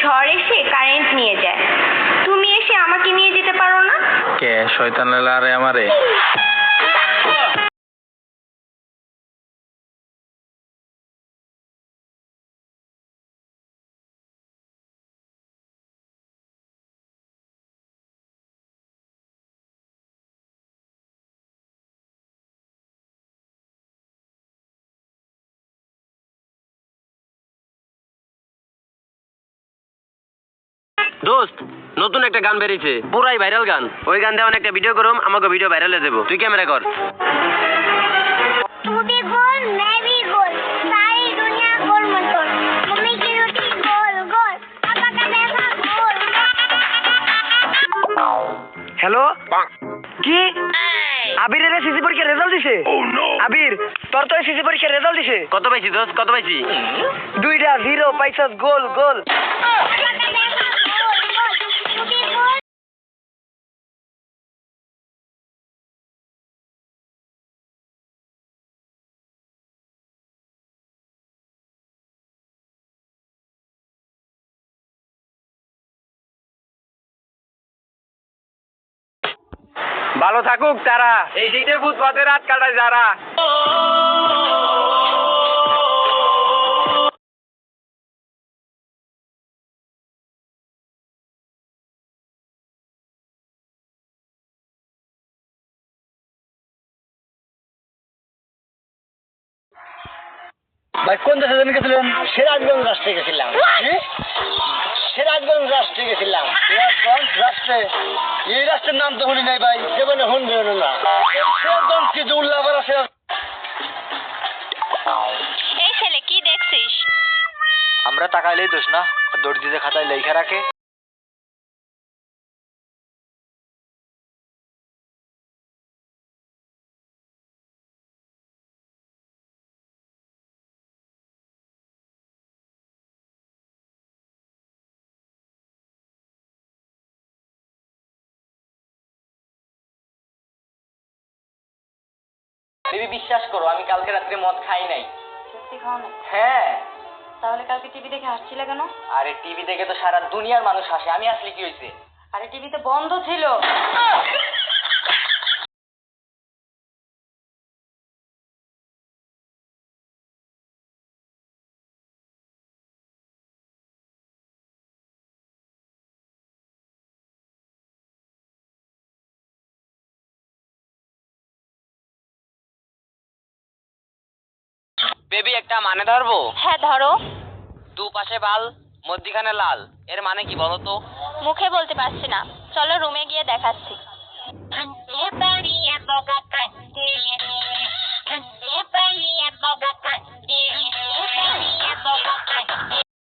ঝড় এসে কারেন্ট নিয়ে যায়, তুমি এসে আমাকে নিয়ে যেতে পারো না? কে শয়তান লারে আমারে? দোস্ত, নতুন একটা গান বেরিয়েছে, পুরাই ভাইরাল গান। ওই গান দিয়ে একটা ভিডিও করুম, আমাকে ভিডিও ভাইরালে দেবো। তুই ক্যামেরা কর। तू भी गोल मैं भी गोल सारी दुनिया गोल मटोल मम्मी की रोटी गोल गोल पापा का पैसा गोल হ্যালো, কি আবিরের সিসি পরীক্ষার রেজাল্ট দিছে? আবির, তোর তো সিসি পরীক্ষার রেজাল্ট দিছে। কত পাইছি দোস্ত, কত পাইছি? 2টা 0 পাইছস, গোল গোল। पापा का पैसा गोल गोल तू भी गोल ভালো থাকুক তারা, এই শীতে ফুটপাতে রাত কাটায় যারা। ভাই কোন দেশে জানি গেছিলেন? সিরাজগঞ্জ রাষ্ট্রে গেছিলাম। সিরাজগঞ্জ রাষ্ট্রে গেছিলাম। সিরাজগঞ্জ রাষ্ট্রে? এই রাষ্ট্রের নাম তো শুনি নাই ভাই, জীবনে শুনবেন না। সিরাজগঞ্জ কি যে উল্লাপাড়া সিরাজ। এই ছেলে কি দেখছিস? আমরা তাকাইলেই দোষ না, দর্জিতে খাতায় লেখা রাখে। বেবি বিশ্বাস করো, আমি কালকে রাত্রে মদ খাই নাই। সত্যি খাও না? হ্যাঁ। তাহলে কালকে টিভি দেখে হাসছিলে কেন? আরে টিভি দেখে তো সারা দুনিয়ার মানুষ হাসে, আমি আসলে কি হয়েছে? আরে টিভিতে বন্ধ ছিল। বেবি একটা মানে ধরবো? হ্যাঁ ধরো। দুপাশে বাল, মধ্যিখানে লাল, এর মানে কি বলো তো? মুখে বলতে পারছি না, চলো রুমে গিয়ে দেখাচ্ছি। ये पैरी